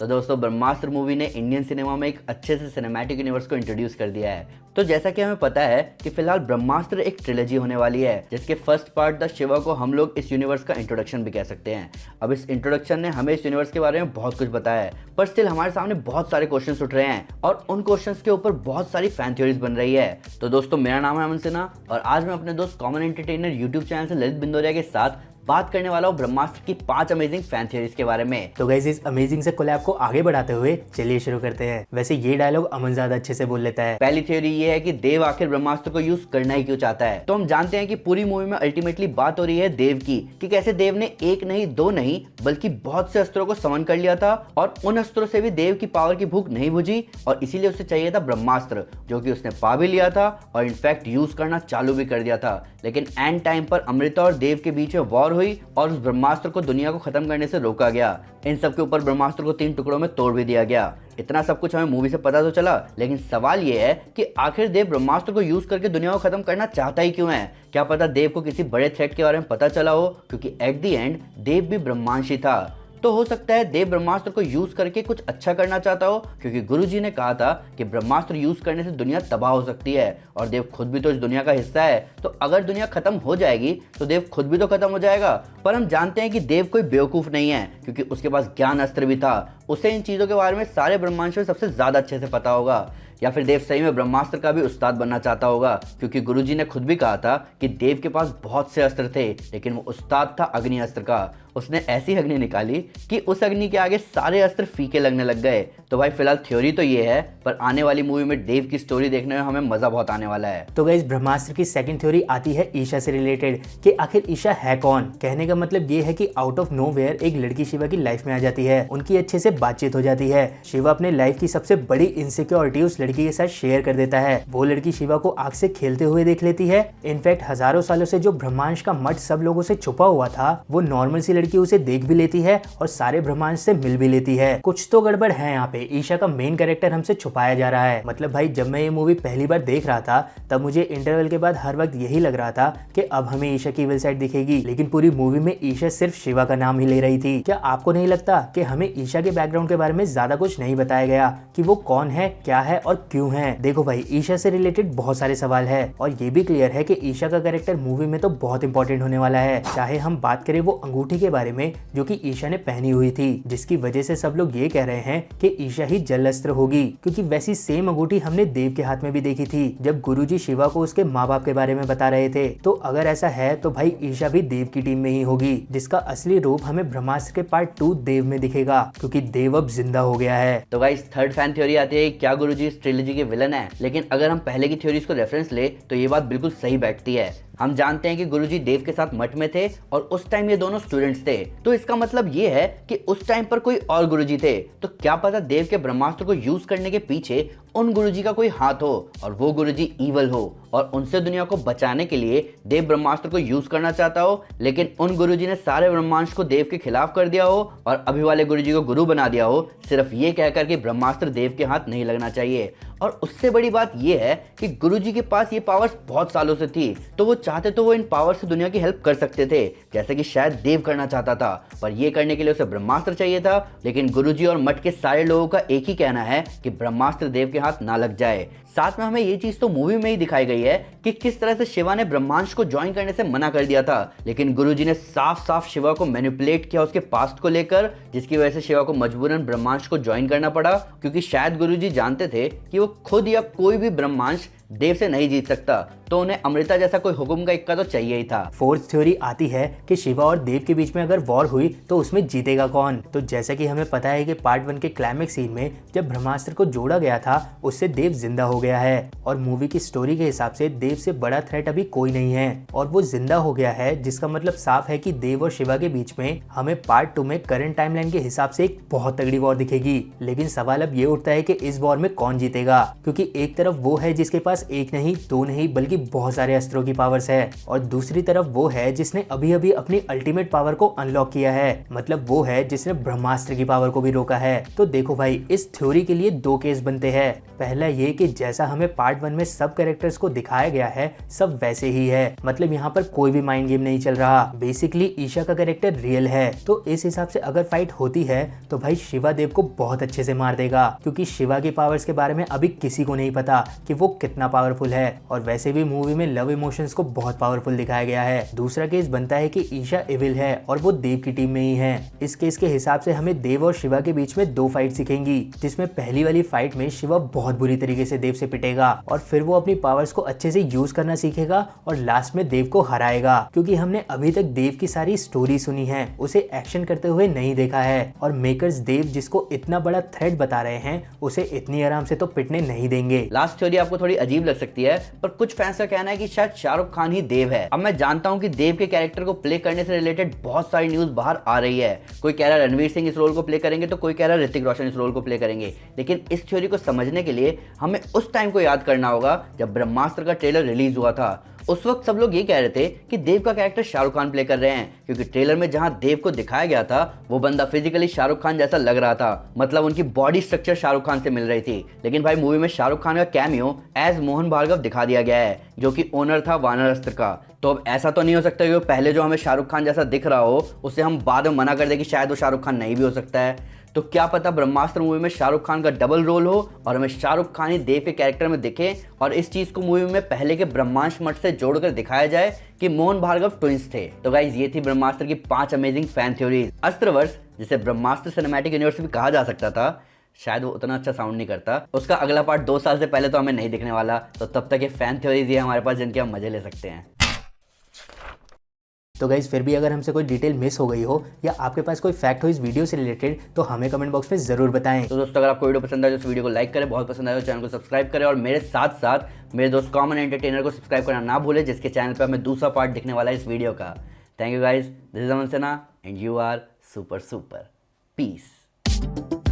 तो दोस्तों ब्रह्मास्त्र मूवी ने इंडियन सिनेमा में एक अच्छे से सिनेमैटिक यूनिवर्स को इंट्रोड्यूस कर दिया है। तो जैसा कि हमें पता है कि फिलहाल ब्रह्मास्त्र एक ट्रिलॉजी होने वाली है, जिसके फर्स्ट पार्ट द शिवा को हम लोग इस यूनिवर्स का इंट्रोडक्शन भी कह सकते हैं। अब इस इंट्रोडक्शन ने हमें इस यूनिवर्स के बारे में बहुत कुछ बताया है, पर स्टिल हमारे सामने बहुत सारे क्वेश्चंस उठ रहे हैं और उन क्वेश्चंस के ऊपर बहुत सारी फैन थ्योरीज बन रही है। तो दोस्तों मेरा नाम है अमन सिन्हा और आज मैं अपने दोस्त कॉमन एंटरटेनर यूट्यूब चैनल से ललित बिंदोरिया के साथ बात करने वाला हूँ ब्रह्मास्त्र की 5 अमेजिंग फैन थ्योरीज के बारे में। तो गाइस इस अमेजिंग से कोलैब को आगे बढ़ाते हुए चलिए शुरू करते हैं। वैसे ये डायलॉग अमन ज्यादा अच्छे से बोल लेता है। पहली थ्योरी ये है कि देव आखिर ब्रह्मास्त्र को यूज करना ही क्यों चाहता है। तो हम जानते हैं कि पूरी मूवी में अल्टीमेटली बात हो रही है देव की कि कैसे देव ने एक नहीं दो नहीं बल्कि बहुत से अस्त्रों को समन कर लिया था और उन अस्त्रों से भी देव की पावर की भूख नहीं बुझी और इसीलिए उसे चाहिए था ब्रह्मास्त्र, जो कि उसने पा भी लिया था और इनफैक्ट यूज करना चालू भी कर दिया था। लेकिन एंड टाइम पर अमृता और देव के बीच में वॉर हुई और उस ब्रह्मास्त्र को दुनिया को खत्म करने से रोका गया। इन सब के ऊपर ब्रह्मास्त्र को 3 टुकड़ों में तोड़ भी दिया गया। इतना सब कुछ हमें मूवी से पता तो चला, लेकिन सवाल ये है कि आखिर देव ब्रह्मास्त्र को यूज करके दुनिया को खत्म करना चाहता ही क्यों है। क्या पता देव को किसी बड़े थ्रेट के बारे में पता चला हो, क्योंकि एट द एंड देव भी ब्रह्मांशी था। तो हो सकता है देव ब्रह्मास्त्र को यूज करके कुछ अच्छा करना चाहता हो, क्योंकि गुरुजी ने कहा था कि ब्रह्मास्त्र यूज करने से दुनिया तबाह हो सकती है और देव खुद भी तो इस दुनिया का हिस्सा है। तो अगर दुनिया खत्म हो जाएगी तो देव खुद भी तो खत्म हो जाएगा। पर हम जानते हैं कि देव कोई बेवकूफ नहीं है, क्योंकि उसके पास ज्ञान अस्त्र भी था। उसे इन चीजों के बारे में सारे ब्रह्मांड में सबसे ज्यादा अच्छे से पता होगा। या फिर देव सही में ब्रह्मास्त्र का भी उस्ताद बनना चाहता होगा, क्योंकि गुरुजी ने खुद भी कहा था कि देव के पास बहुत से अस्त्र थे, लेकिन वो उस्ताद था अग्नि अस्त्र का। उसने ऐसी अग्नि निकाली कि उस अग्नि के आगे सारे अस्त्र फीके लगने लग गए। तो भाई फिलहाल थ्योरी तो ये है, पर आने वाली मूवी में देव की स्टोरी देखने में हमें मजा बहुत आने वाला है। तो गाइस ब्रह्मास्त्र की सेकंड थ्योरी आती है ईशा से रिलेटेड कि आखिर ईशा है कौन। कहने का मतलब ये है कि आउट ऑफ नोवेयर एक लड़की शिवा की लाइफ में आ जाती है, उनकी अच्छे से बातचीत हो जाती है। शिवा अपने लाइफ की सबसे बड़ी इनसिक्योरिटी उस लड़की के साथ शेयर कर देता है। वो लड़की शिवा को आग से खेलते हुए देख लेती है। इनफैक्ट हजारों सालों से जो ब्रह्मांड का मठ सब लोगों से छुपा हुआ था, वो नॉर्मल सी लड़की उसे देख भी लेती है और सारे ब्रह्मांड से मिल भी लेती है। कुछ तो गड़बड़ है यहाँ पे। ईशा का मेन कैरेक्टर हमसे छुपाया जा रहा है। मतलब भाई जब मैं ये मूवी पहली बार देख रहा था तब मुझे इंटरवल के बाद हर वक्त यही लग रहा था कि अब हमें ईशा की इविल साइड दिखेगी, लेकिन पूरी मूवी में ईशा सिर्फ शिवा का नाम ही ले रही थी। क्या आपको नहीं लगता कि हमें ईशा के बैकग्राउंड के बारे में ज्यादा कुछ नहीं बताया गया कि वो कौन है, क्या है और क्यों है। देखो भाई ईशा से रिलेटेड बहुत सारे सवाल है और ये भी क्लियर है कि ईशा का कैरेक्टर मूवी में तो बहुत इंपॉर्टेंट होने वाला है। चाहे हम बात करें वो अंगूठी के बारे में जो कि ईशा ने पहनी हुई थी, जिसकी वजह से सब लोग ये कह रहे हैं कि ईशा ही जल अस्त्र होगी, क्योंकि वैसी सेम अंगूठी हमने देव के हाथ में भी देखी थी जब गुरुजी शिवा को उसके माँ बाप के बारे में बता रहे थे। तो अगर ऐसा है तो भाई ईशा भी देव की टीम में ही होगी, जिसका असली रूप हमें ब्रह्मास्त्र के पार्ट 2 देव में दिखेगा, क्योंकि देव अब जिंदा हो गया है। तो गाइस थर्ड फैन थ्योरी आती है क्या गुरुजी इस ट्रिलॉजी के विलन है। लेकिन अगर हम पहले की थ्योरीज को रेफरेंस ले तो ये बात बिल्कुल सही बैठती है। हम जानते हैं कि गुरुजी देव के साथ मठ में थे और उस टाइम ये दोनों स्टूडेंट्स थे। तो इसका मतलब ये है कि उस टाइम पर कोई और गुरुजी थे। तो क्या पता देव के ब्रह्मास्त्र को यूज करने के पीछे उन गुरुजी का कोई हाथ हो और वो गुरुजी ईवल हो और उनसे दुनिया को बचाने के लिए देव ब्रह्मास्त्र को यूज करना चाहता हो, लेकिन उन गुरुजी ने सारे ब्रह्मांड को देव के खिलाफ कर दिया हो और अभी वाले गुरुजी को गुरु बना दिया हो, सिर्फ ये कहकर कि ब्रह्मास्त्र देव के हाथ नहीं लगना चाहिए। और उससे बड़ी बात ये है कि गुरुजी के पास ये पावर्स बहुत सालों से थी, तो वो चाहते तो वो इन पावर से दुनिया की हेल्प कर सकते थे, जैसे कि शायद देव करना चाहता था। पर ये करने के लिए उसे ब्रह्मास्त्र चाहिए था, लेकिन गुरुजी और मठ के सारे लोगों का एक ही कहना है कि ब्रह्मास्त्र देव के हाथ ना लग जाए। साथ में हमें ये चीज तो मूवी में ही दिखाई गई है कि किस तरह से शिवा ने ब्रह्मांड को ज्वाइन करने से मना कर दिया था, लेकिन गुरुजी ने साफ साफ शिवा को मैनिपुलेट किया उसके पास्ट को लेकर, जिसकी वजह से शिवा को मजबूरन ब्रह्मांड को ज्वाइन करना पड़ा, क्योंकि शायद गुरुजी जानते थे कि वो खुद या कोई भी ब्रह्मांड देव से नहीं जीत सकता, तो उन्हें अमृता जैसा कोई हुक्म का इक्का तो चाहिए ही था। फोर्थ थ्योरी आती है कि शिवा और देव के बीच में अगर वॉर हुई तो उसमें जीतेगा कौन। तो जैसा कि हमें पता है कि पार्ट 1 के क्लाइमेक्स सीन में जब ब्रह्मास्त्र को जोड़ा गया था उससे देव जिंदा हो गया है और मूवी की स्टोरी के हिसाब से देव से बड़ा थ्रेट अभी कोई नहीं है और वो जिंदा हो गया है, जिसका मतलब साफ है कि देव और शिवा के बीच में हमें पार्ट 2 में करंट टाइमलाइन के हिसाब से एक बहुत तगड़ी वॉर दिखेगी। लेकिन सवाल अब ये उठता है कि इस वॉर में कौन जीतेगा, क्योंकि एक तरफ वो है जिसके पास पास एक नहीं, दो नहीं, बल्कि बहुत सारे अस्त्रों की पावर्स है। और दूसरी तरफ वो है जिसने अभी अभी अपनी अल्टीमेट पावर को अनलॉक किया है, मतलब वो है जिसने ब्रह्मास्त्र की पावर को भी रोका है। तो देखो भाई, इस थ्योरी के लिए दो केस बनते हैं। पहला ये कि जैसा हमें पार्ट 1 में सब कैरेक्टर्स को दिखाया गया है सब वैसे ही है, मतलब यहाँ पर कोई भी माइंड गेम नहीं चल रहा। बेसिकली ईशा का कैरेक्टर रियल है, तो इस हिसाब से अगर फाइट होती है तो भाई शिवा देव को बहुत अच्छे से मार देगा, क्योंकि शिवा की पावर्स के बारे में अभी किसी को नहीं पता कि वो कितना पावरफुल है। और वैसे भी मूवी में लव इमोशंस को बहुत पावरफुल दिखाया गया है। दूसरा केस बनता है कि ईशा इविल है और वो देव की टीम में ही है। इस केस के हिसाब से हमें देव और शिवा के बीच में दो फाइट दिखेंगी, जिसमें पहली वाली फाइट में शिवा बहुत बुरी तरीके से देव से पिटेगा और फिर वो अपनी पावर्स को अच्छे से यूज करना सीखेगा और लास्ट में देव को हराएगा। क्योंकि हमने अभी तक देव की सारी स्टोरी सुनी है, उसे एक्शन करते हुए नहीं देखा है, और मेकर्स देव जिसको इतना बड़ा थ्रेट बता रहे हैं उसे इतनी आराम से तो पिटने नहीं देंगे। लास्ट थ्योरी आपको थोड़ी अजीब लग सकती है, पर कुछ फैंस का कहना है कि शायद शाहरुख खान ही देव है। अब मैं जानता हूं कि देव के कैरेक्टर को प्ले करने से रिलेटेड बहुत सारी न्यूज बाहर आ रही है। कोई कह रहा है रणवीर सिंह इस रोल को प्ले करेंगे, तो कोई कह रहा है ऋतिक रोशन इस रोल को प्ले करेंगे। लेकिन इस थ्योरी को समझने के लिए हमें उस टाइम को याद करना होगा जब ब्रह्मास्त्र का ट्रेलर रिलीज हुआ था। उस वक्त सब लोग ये कह रहे थे कि देव का कैरेक्टर शाहरुख खान प्ले कर रहे हैं, क्योंकि ट्रेलर में जहां देव को दिखाया गया था वो बंदा फिजिकली शाहरुख खान जैसा लग रहा था, मतलब उनकी बॉडी स्ट्रक्चर शाहरुख खान से मिल रही थी। लेकिन भाई मूवी में शाहरुख खान का कैमियो एज मोहन भार्गव दिखा दिया गया है, जो कि ओनर था वानर अस्त्र का। तो अब ऐसा तो नहीं हो सकता कि वो पहले जो हमें शाहरुख खान जैसा दिख रहा हो उसे हम बाद में मना कर दे कि शायद वो शाहरुख खान नहीं भी हो सकता है। तो क्या पता ब्रह्मास्त्र मूवी में शाहरुख खान का डबल रोल हो और हमें शाहरुख खान ही देव के कैरेक्टर में दिखे, और इस चीज को मूवी में पहले के ब्रह्मांश मठ से जोड़कर दिखाया जाए कि मोहन भार्गव ट्विंस थे। तो गाइज, ये थी ब्रह्मास्त्र की 5 अमेजिंग फैन थ्योरीज। अस्त्रवर्ष, जिसे ब्रह्मास्त्र सिनेमैटिक यूनिवर्स भी कहा जा सकता था, शायद वो उतना अच्छा साउंड नहीं करता। उसका अगला पार्ट 2 साल से पहले तो हमें नहीं दिखने वाला, तो तब तक ये फैन थ्योरीज ही हमारे पास जिनके हम मजे ले सकते हैं। तो गाइज, फिर भी अगर हमसे कोई डिटेल मिस हो गई हो या आपके पास कोई फैक्ट हो इस वीडियो से रिलेटेड, तो हमें कमेंट बॉक्स में जरूर बताएं। तो दोस्तों, अगर आपको वीडियो पसंद आए तो इस वीडियो को लाइक करें, बहुत पसंद आए तो चैनल को सब्सक्राइब करें, और मेरे साथ साथ मेरे दोस्त कॉमन एंटरटेनर को सब्सक्राइब करना ना भूलें, जिसके चैनल पर हमें दूसरा पार्ट दिखने वाला है इस वीडियो का। Thank you guys, this is Aman Sinha and you are super super. Piece.